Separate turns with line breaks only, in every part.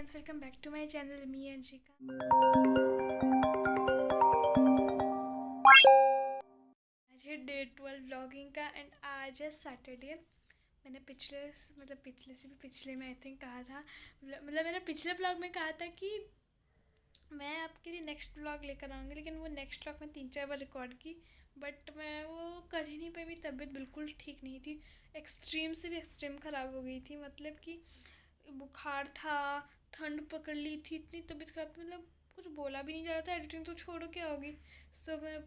Friends, welcome back to my channel me Anshika. आज है day 12 vlogging का एंड आज है सैटरडे। मैंने पिछले से भी पिछले में आई थिंक कहा था, मतलब मैंने पिछले व्लॉग में कहा था कि मैं आपके लिए नेक्स्ट व्लॉग लेकर आऊँगी, लेकिन वो नेक्स्ट व्लॉग मैं 3-4 बार रिकॉर्ड की बट मैं वो कर ही नहीं पाई। मेरी तबीयत बिल्कुल ठीक नहीं थी, एक्सट्रीम से भी एक्सट्रीम ख़राब हो गई थी। मतलब कि बुखार था, ठंड पकड़ ली थी, इतनी तबीयत ख़राब थी, मतलब कुछ बोला भी नहीं जा रहा था। एडिटिंग तो छोड़ो क्या होगी।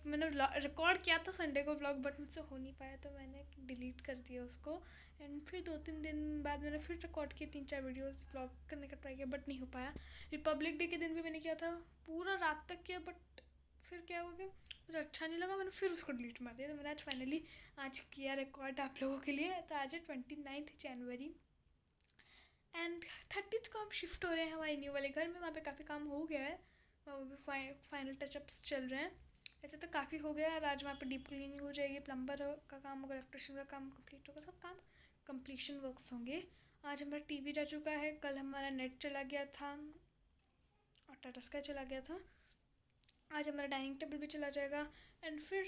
मैंने रिकॉर्ड किया था संडे को व्लॉग बट मुझसे हो नहीं पाया, तो मैंने डिलीट कर दिया उसको। एंड फिर 2-3 दिन बाद मैंने फिर रिकॉर्ड किए 3-4 वीडियोस व्लॉग करने का ट्राई किया बट नहीं हो पाया। रिपब्लिक डे के दिन भी मैंने किया था, पूरा रात तक किया बट फिर क्या हो गया, मुझे अच्छा नहीं लगा, मैंने फिर उसको डिलीट मार दिया। तो मैंने आज फाइनली आज किया रिकॉर्ड आप लोगों के लिए। तो आज है 29 जनवरी एंड 30th को हम शिफ्ट हो रहे हैं हमारे न्यू वाले घर में। वहाँ पे काफ़ी काम हो गया है, वो भी फाइनल टचअप्स चल रहे हैं। ऐसे तो काफ़ी हो गया है। आज वहाँ पे डीप क्लीनिंग हो जाएगी, प्लम्बर का काम होगा, इलेक्ट्रिशियन का काम कंप्लीट होगा, सब काम कंप्लीशन वर्क्स होंगे। आज हमारा टीवी जा चुका है, कल हमारा नेट चला गया था और टाटा स्काई चला गया था। आज हमारा डाइनिंग टेबल भी चला जाएगा एंड फिर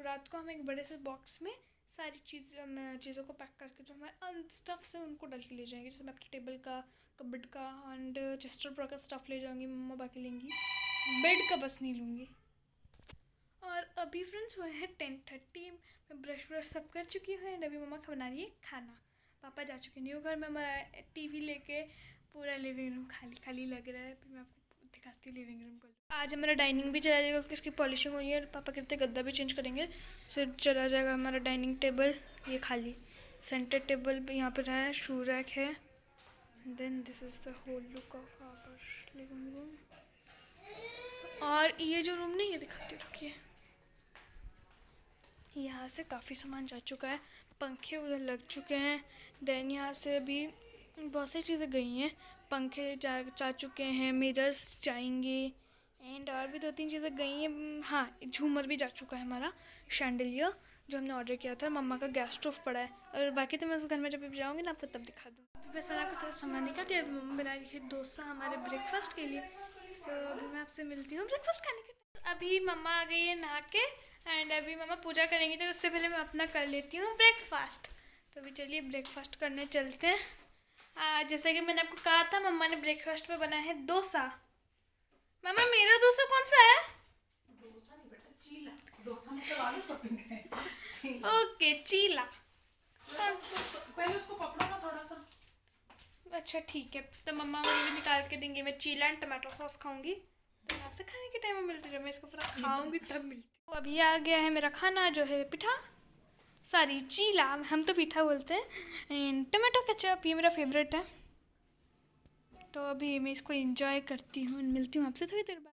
रात को हम एक बड़े से बॉक्स में सारी चीज़ों को पैक करके जो हमारे स्टफ्स है उनको डाल के ले जाएंगे। जैसे मैं अपने टेबल का, कबर्ड का एंड चेस्टर ड्रॉ का स्टफ़ ले जाऊँगी, मम्मा बाकी लेंगी, बेड का बस नहीं लूँगी। और अभी फ्रेंड्स वो है 10:30, मैं ब्रश सब कर चुकी हूँ एंड अभी मम्मा बना रही है खाना। पापा जा चुके न्यू घर में, हमारा टीवी लेके पूरा लिविंग रूम खाली खाली लग रहा है। फिर मैं आपको दिखाती हूँ लिविंग रूम को। आज हमारा डाइनिंग भी चला जाएगा क्योंकि इसकी पॉलिशिंग हो रही है। पापा कहते गद्दा भी चेंज करेंगे, फिर चला जाएगा हमारा डाइनिंग टेबल। ये खाली सेंटर टेबल भी यहाँ पर है, शू रैक है। Then this is the whole look of our living room. और ये जो रूम नहीं, ये दिखाती हूँ, रुकिए। यहाँ से काफ़ी सामान जा चुका है, पंखे उधर लग चुके हैं। देन यहाँ से अभी बहुत सारी चीज़ें गई हैं, पंखे जा चुके हैं, मिरर्स जाएंगे एंड और भी 2-3 चीज़ें गई हैं। हाँ, झूमर भी जा चुका है हमारा, शैंडलियर जो हमने ऑर्डर किया था। मम्मा का गैस स्टोव पड़ा है और बाकी तो मैं उस घर में जब भी जाऊँगी ना आपको तब दिखा दूँ। अभी बस मैंने आपको सारा सामान दिखा दिया। अभी मम्मा बना रही है डोसा हमारे ब्रेकफास्ट के लिए। तो अभी मैं आपसे मिलती हूँ ब्रेकफास्ट खाने के। अभी मम्मा आ गई है नहा के एंड अभी मम्मा पूजा करेंगी, तो उससे पहले मैं अपना कर लेती हूँ ब्रेकफास्ट। तो अभी चलिए ब्रेकफास्ट करने चलते हैं। जैसे कि मैंने आपको कहा था, मम्मा ने ब्रेकफास्ट में बनाया है डोसा। मम्मा मेरा डोसा कौन सा है?
डोसा नहीं बेटा, चीला। डोसा मतलब आलू स्टफिंग है। चीला।
ओके, चीला।
पहले उसको पकड़ो ना थोड़ा सा।
अच्छा ठीक है, तो मम्मा मुझे भी निकाल के देंगे। मैं चीला एंड टमाटो सॉस खाऊंगी। तो मैं आपसे खाने के टाइम में मिलती, जब मैं इसको पूरा खाऊंगी तब मिलती। तो अभी आ गया है मेरा खाना जो है पिठा, सॉरी चीला, हम तो पिठा बोलते हैं, एंड टमाटो केचप, ये मेरा फेवरेट है। तो अभी मैं इसको एंजॉय करती हूँ, मिलती हूँ आपसे थोड़ी देर बाद।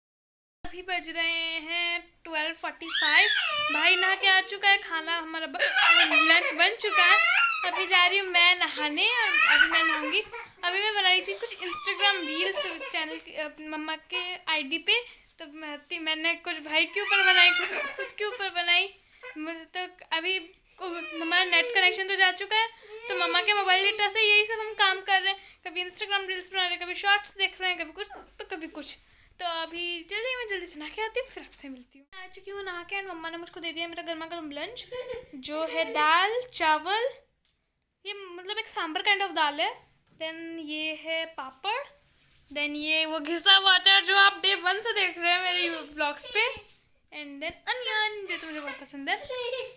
अभी बज रहे हैं 12:45। भाई नहा के आ चुका है, खाना हमारा लंच बन चुका है। अभी जा रही हूँ मैं नहाने और अभी मैं नहाऊंगी। अभी मैं बना रही थी कुछ इंस्टाग्राम रील्स चैनल मम्मा के आईडी पे। तो मैंने कुछ भाई के ऊपर बनाई, कुछ खुद के ऊपर बनाई। तो अभी हमारा नेट कनेक्शन तो जा चुका है, तो मम्मा के मोबाइल डेटा से यही सब हम काम कर रहे हैं। कभी इंस्टाग्राम रील्स बना रहे हैं, कभी शॉर्ट्स देख रहे हैं, कभी कुछ तो कभी कुछ। तो अभी मैं जल्दी से नहा के आती हूँ, फिर आपसे मिलती हूँ। आ चुकी हूँ नहा के एंड मम्मा ने मुझको दे दिया मेरा गर्मा गर्म लंच जो है दाल चावल, ये मतलब एक सांभर काइंड ऑफ दाल है। देन ये है पापड़, देन ये वो घिसा हुआ अचार जो आप डे 1 से देख रहे हैं मेरे ब्लॉग्स पे, एंड देन अनियन जो तो मुझे बहुत पसंद है।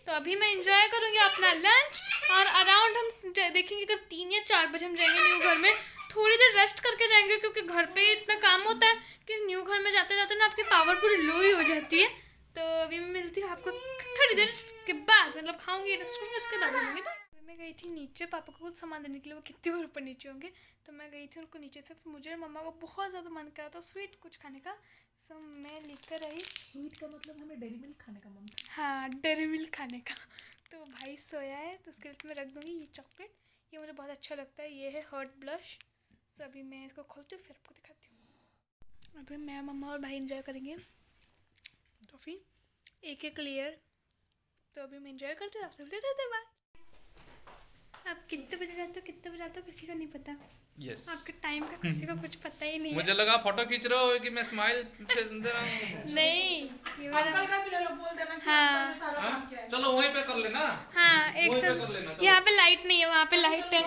तो अभी मैं इंजॉय करूँगी अपना लंच और अराउंड हम देखेंगे अगर 3 या 4 बजे हम जाएंगे न्यू घर में। थोड़ी देर रेस्ट करके जाएंगे क्योंकि घर पे इतना काम होता है कि न्यू घर में जाते जाते ना आपकी पावर पूरी लो ही हो जाती है। तो अभी मैं मिलती हूँ आपको थोड़ी देर के बाद, मतलब खाऊंगी रेस्ट करूँगी, उसके बाद मिलूंगी। मैं गई थी नीचे पापा को कुछ सामान देने के लिए, वो कितनी बार ऊपर नीचे होंगे, तो मैं गई थी उनको नीचे से। मुझे और मम्मा को बहुत ज़्यादा मन कर रहा था स्वीट कुछ खाने का, सो मैं लेकर आई।
स्वीट का मतलब हमें डेयरी मिल्क खाने का मन था।
हाँ, डेयरी मिल्क खाने का। तो भाई सोया है तो उसके लिए मैं रख दूँगी ये चॉकलेट, ये मुझे बहुत अच्छा लगता है। ये है हॉट ब्लश। सो अभी मैं इसको खोलती हूँ फिर आपको दिखाती हूँ। अभी मैं मम्मा और भाई इंजॉय करेंगे टॉफ़ी एक लेयर। तो अभी मैं इंजॉय करती हूँ, आपसे मिलते हैं बाद। आप कितने बजे जाते हो कितने बजे आते हो किसी का नहीं पता।
यस।
आपके टाइम का किसी को कुछ पता ही नहीं है।
मुझे लगा फोटो खींच रहे हो कि मैं स्माइल फेस दे रहा हूँ।
नहीं, ये मेरा
अंकल का भी ले लो, बोल देना कि
हाँ।
अंकल ने सारा
हाँ?
काम किया है।
चलो वहीं पे कर लेना।
हाँ, एक
वहीं पे
साथ
कर लेना, चलो।
यहाँ पे लाइट नहीं है, वहाँ पे लाइट है,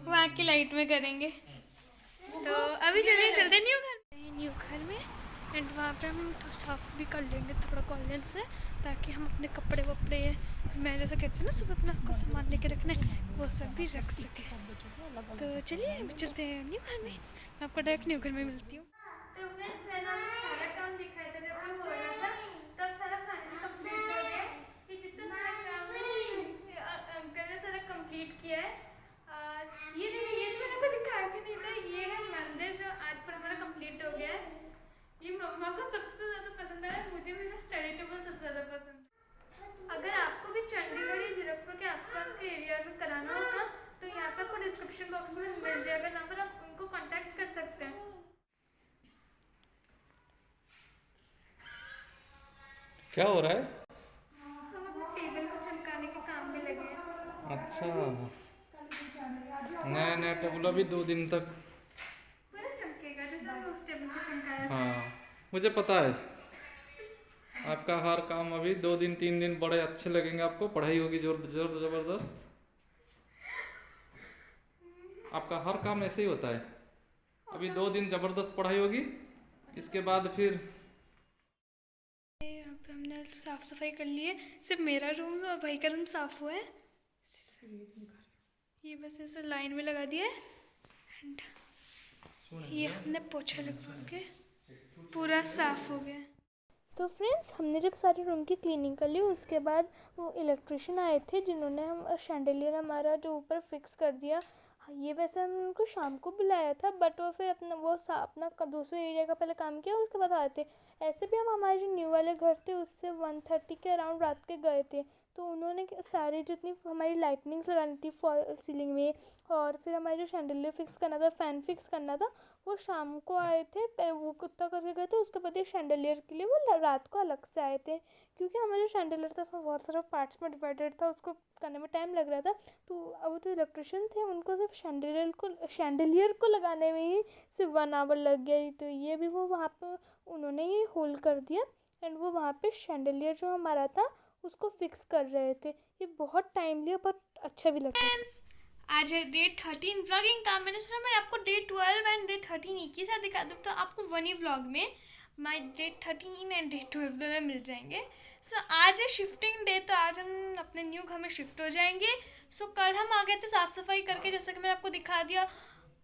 वहाँ की लाइट में करेंगे। तो अभी चलिए चलते न्यू घर में एंड वहाँ पे हम तो साफ भी कर लेंगे थोड़ा कॉलेज से, ताकि हम अपने कपड़े वपड़े, मैं जैसे कहती हूँ ना सुबह अपना आपको सामान लेके रखना है, वो सब भी रख सके। तो चलिए अभी चलते हैं न्यू घर में, मैं आपको डायरेक्ट न्यू घर में मिलती हूँ। तो फ्रेंड्स मैंने आपको सारा काम दिखाया था जब वो हो रहा था, तब सारा फाइनली कंप्लीट हो गया। ये जितना सारा काम है अंकल ने सारा कंप्लीट किया है। और ये देखिए, ये तो मैंने आपको दिखाया भी नहीं था, ये है मंदिर जो आज पर हमारा कंप्लीट हो गया है। ये मम्मा को सबसे ज़्यादा पसंद आया, मुझे मेरा स्टडी टेबल सबसे ज़्यादा पसंद। अगर आपको भी चंडीगढ़ या जीरकपुर के आसपास के एरिया में कराना होगा तो यहाँ पे आपको डिस्क्रिप्शन बॉक्स में मिल जाएगा नंबर, आप उनको कांटेक्ट कर सकते हैं।
क्या हो रहा है?
हम अपने टेबल को चमकाने के काम में लगे हैं।
अच्छा, नया नया टेबल अभी 2 दिन तक।
पूरा चमकेगा जैसे हमने उस टेबल को चमकाया था।
हाँ, मुझे पता है आपका हर काम अभी 2 दिन 3 दिन बड़े अच्छे लगेंगे आपको। पढ़ाई होगी जोर जोर जबरदस्त। आपका हर काम ऐसे ही होता है। अभी 2 दिन जबरदस्त पढ़ाई होगी, इसके बाद फिर
यहाँ पे हमने साफ सफाई कर ली है, सिर्फ मेरा रूम और भाई का रूम साफ हुआ है। ये बस ऐसे लाइन में लगा दिया है एंड ये हमने पोछा लगवा के पूरा साफ हो गया। तो फ्रेंड्स हमने जब सारे रूम की क्लीनिंग कर ली उसके बाद वो इलेक्ट्रिशियन आए थे जिन्होंने हम शैंडलियर हमारा जो ऊपर फिक्स कर दिया। ये वैसे हम उनको शाम को बुलाया था बट वो फिर अपना दूसरे एरिया का पहले काम किया उसके बाद आए थे। ऐसे भी हम हमारे जो न्यू वाले घर थे उससे 1:30 के अराउंड रात के गए थे, तो उन्होंने सारी जितनी हमारी लाइटनिंग्स लगानी थी फॉल सीलिंग में और फिर हमारे जो शैंडलियर फिक्स करना था, फ़ैन फिक्स करना था, वो शाम को आए थे। वो कुत्ता करके गए थे, उसके बाद ये शैंडलियर के लिए वो रात को अलग से आए थे, क्योंकि हमारा जो शैंडलियर था उसमें बहुत सारा पार्ट्स में डिवाइडेड था, उसको करने में टाइम लग रहा था। तो अब जो इलेक्ट्रिशियन थे उनको सिर्फ शैंडलियर को लगाने में ही सिर्फ 1 आवर लग गया। तो ये भी वो वहाँ पर उन्होंने ही होल्ड कर दिया एंड वो वहाँ पे शैंडलियर जो हमारा था उसको फिक्स कर रहे थे। ये बहुत टाइम लिया बट अच्छा भी लगा। आज है डे 13 व्लॉगिंग का। मैंने सोचा मैं आपको डे 12 एंड डे 13 एक ही साथ दिखा दूँ, तो आपको वन ही व्लॉग में माई डे 13 एंड डे 12 दोनों मिल जाएंगे। सो आज है शिफ्टिंग डे, तो आज हम अपने न्यू घर में शिफ्ट हो जाएंगे। सो कल हम आ गए थे साफ़ सफाई करके, जैसा कि मैंने आपको दिखा दिया।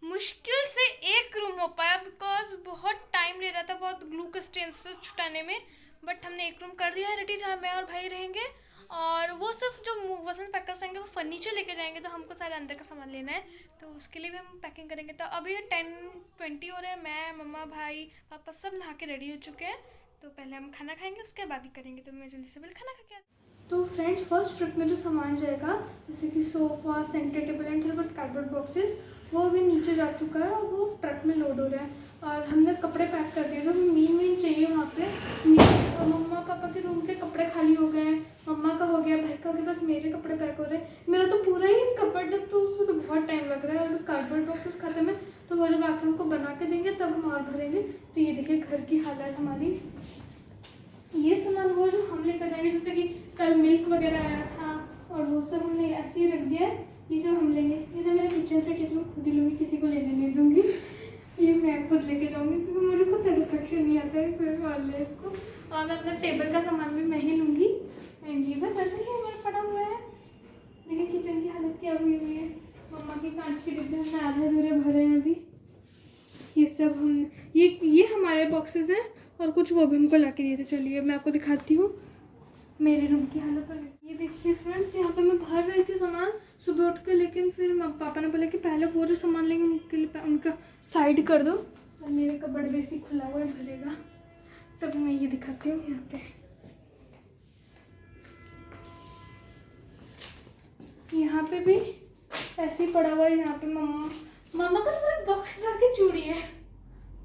मुश्किल से एक रूम हो पाया बिकॉज बहुत टाइम ले रहा था, बहुत ग्लू के स्टेन से छुटाने में, बट हमने एक रूम कर दिया है रेडी जहाँ मैं और भाई रहेंगे। और वो सिर्फ जो वसंत पैकर्स आएंगे वो फर्नीचर लेके जाएंगे, तो हमको सारे अंदर का सामान लेना है, तो उसके लिए भी हम पैकिंग करेंगे। तो अभी 10:20 हो रहे हैं, मैं मम्मा भाई पापा सब नहा के रेडी हो चुके हैं, तो पहले हम खाना खाएंगे उसके बाद ही करेंगे। तो मैं जल्दी से पहले खाना खा के तो फ्रेंड्स फर्स्ट ट्रिप में जो सामान जाएगा जैसे कि सोफ़ा, सेंटर टेबल एंड थोड़े बहुत कार्डबोर्ड बॉक्सेस, वो अभी नीचे जा चुका है और वो ट्रक में लोड हो रहा है। और हमने कपड़े पैक कर दिए जो मेन चाहिए वहाँ पे। मम्मा पापा के रूम के कपड़े खाली हो गए हैं, मम्मा का हो गया, भाई का हो गया, बस मेरे कपड़े पैक हो रहे हैं। मेरा तो पूरा ही कपड़ तो उसमें तो बहुत टाइम लग रहा है, और कार्डबोर्ड बॉक्सेस खत्म है, तो वो जब आके हमको बना के देंगे तब हम और भरेंगे। तो ये देखिए घर की हालत हमारी। ये सामान वो जो हम लेकर जाएंगे, जैसे कि कल मिल्क वगैरह आया था और वो सब हमने ऐसे ही रख दिया है, ये सब हम लेंगे। ये सब मेरा किचन सेट मैं खुद ही लूँगी, किसी को लेने नहीं दूँगी, ये मैं खुद लेके जाऊँगी क्योंकि मुझे खुद सेटिस्फेक्शन नहीं आता है फिर मान ले इसको। और मैं अपना टेबल का सामान भी मैं ही लूँगी। एंड ये बस ऐसे ही हमारा पड़ा हुआ है। देखिए किचन की हालत क्या हुई है। मम्मा के कांच के डिब्बे हमने आधे अधूरे भरे हैं अभी। ये सब हम ये हमारे बॉक्सेस हैं और कुछ वो भी हमको ला के दिए थे। चलिए मैं आपको दिखाती हूँ मेरे रूम की हालत। तो ये देखिए फ्रेंड्स, यहाँ पे मैं भर रही थी सामान सुबह उठ के, लेकिन फिर पापा ने बोला कि पहले वो जो सामान लेंगे उनके लिए उनका साइड कर दो, और मेरे कपड़ बेसी खुला हुआ है भरेगा। तब मैं ये दिखाती हूँ। यहाँ पे भी ऐसे ही पड़ा हुआ है। यहाँ पे मम्मा का पूरा बॉक्स भर के चूड़ी है,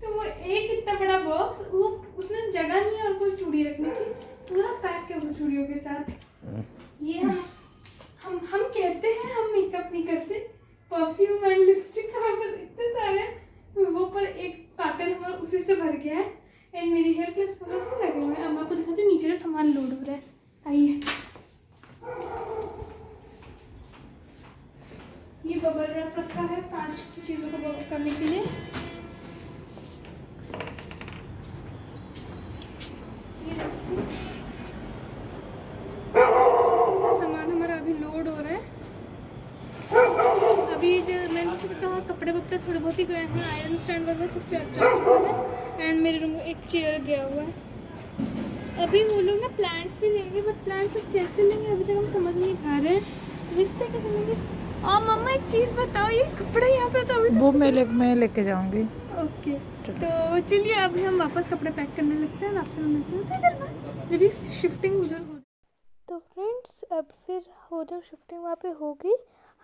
तो वो एक इतना बड़ा बॉक्स, वो उसमें जगह नहीं है और कोई चूड़ी रखने की, पूरा पैक है वो चूड़ियों के साथ। ये हम कहते हैं हम मेकअप नहीं करते, परफ्यूम एंड लिपस्टिक हमारे पास इतने से भर गया है एंड मेरी हेयर क्लिप्स वगैरह से लगे हुए हैं। अब मैं आपको दिखाती हूँ नीचे से सामान लोड हो रहा है। आइए, ये बबल रैप रखा है कांच की चीज़ों को बबल करने के लिए। ये देखिए सामान हमारा अभी लोड हो रहा है। अभी मैंने जैसे कहा कपड़े वपड़े थोड़े बहुत ही गए हैं, आयरन स्टैंड वगैरह सब चल चुका है एंड मेरे रूम में एक चेयर गया हुआ है। अभी वो लोग ना प्लांट्स भी लेंगे, बट प्लांट्स अब कैसे लेंगे अभी तक हम समझ नहीं पा रहे हैं, लिखते कैसे लेंगे। और मम्मा एक चीज़ बताओ, ये कपड़े यहाँ पे तो अभी
वो मैं लेके जाऊंगी।
ओके, तो चलिए अभी हम वापस कपड़े पैक करने लगते हैं, आपसे मिलते हैं तो इधर बाद जब ये शिफ्टिंग उधर हो। तो फ्रेंड्स अब फिर हो जब शिफ्टिंग वहाँ पे हो गई,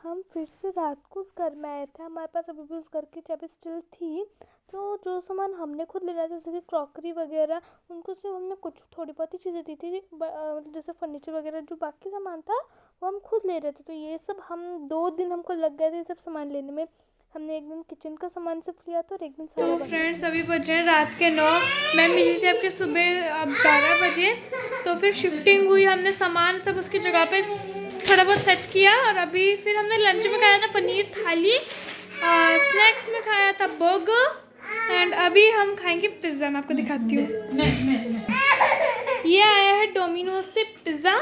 हम फिर से रात को उस घर में आए थे। हमारे पास अभी भी उस घर की चाबी स्टिल थी, तो जो सामान हमने खुद लेना था जैसे कि क्रॉकरी वगैरह, उनको सिर्फ हमने कुछ थोड़ी बहुत ही चीज़ें दी थी, मतलब जैसे फर्नीचर वगैरह, जो बाकी सामान था वो हम खुद ले रहे थे। तो ये सब हम 2 दिन हमको लग गए थे सब सामान लेने में। हमने एक दिन किचन का सामान सिर्फ लिया था और एक दिन सारा। तो फ्रेंड्स अभी बजे हैं रात के 9। मैं मिली थी आपके सुबह अब 12 बजे। तो फिर शिफ्टिंग हुई, हमने सामान सब उसकी जगह पे थोड़ा बहुत सेट किया और अभी फिर हमने लंच में खाया था पनीर थाली, स्नैक्स में खाया था बर्गर एंड अभी हम खाएंगे पिज़्ज़ा। मैं आपको दिखाती हूँ, ये आया है डोमिनोज से पिज़्ज़ा।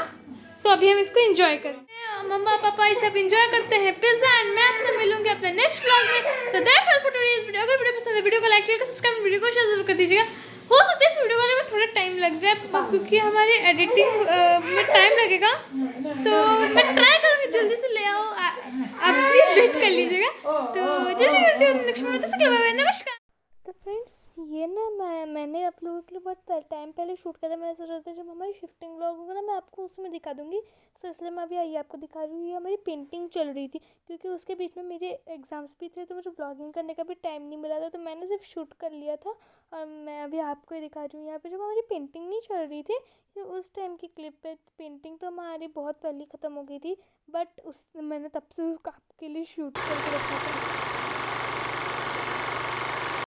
सो अभी हम इसको एंजॉय करें। मम्मा पापा ये सब एंजॉय करते हैं पिज़्ज़ा एंड मैं आपसे मिलूंगी अपने नेक्स्ट व्लॉग में। तो that's all for today's video. अगर वीडियो पसंद है वीडियो को लाइक करिएगा, सब्सक्राइब, वीडियो को शेयर जरूर कर दीजिएगा। हो सकता है इस वीडियो को में थोड़ा टाइम लग जाए क्योंकि हमारी एडिटिंग में टाइम लगेगा, तो मैं ट्राई करूँगी जल्दी से ले आओ। आप प्लीज़ वेट कर लीजिएगा। तो जल्दी मिलती हूँ नेक्स्ट वीडियो में, तब तक के लिए बाय बाय, नमस्कार। तो फ्रेंड्स ये ना मैंने आप लोगों के लिए बहुत टाइम पहले शूट किया था। मैंने सोचा था जब हमारी शिफ्टिंग व्लॉग होगा ना मैं आपको उसमें दिखा दूँगी, सो इसलिए मैं अभी आइए आपको दिखा रही हूँ। ये हमारी पेंटिंग चल रही थी क्योंकि उसके बीच में मेरे एग्ज़ाम्स भी थे, तो मुझे व्लॉगिंग करने का भी टाइम नहीं मिला था, तो मैंने सिर्फ शूट कर लिया था और मैं अभी आपको ही दिखा रही हूँ। यहाँ पर जब हमारी पेंटिंग नहीं चल रही थी, ये उस टाइम की क्लिप पे। पेंटिंग तो हमारी बहुत पहले ख़त्म हो गई थी, बट मैंने तब से उसको आपके लिए शूट करके रखा था।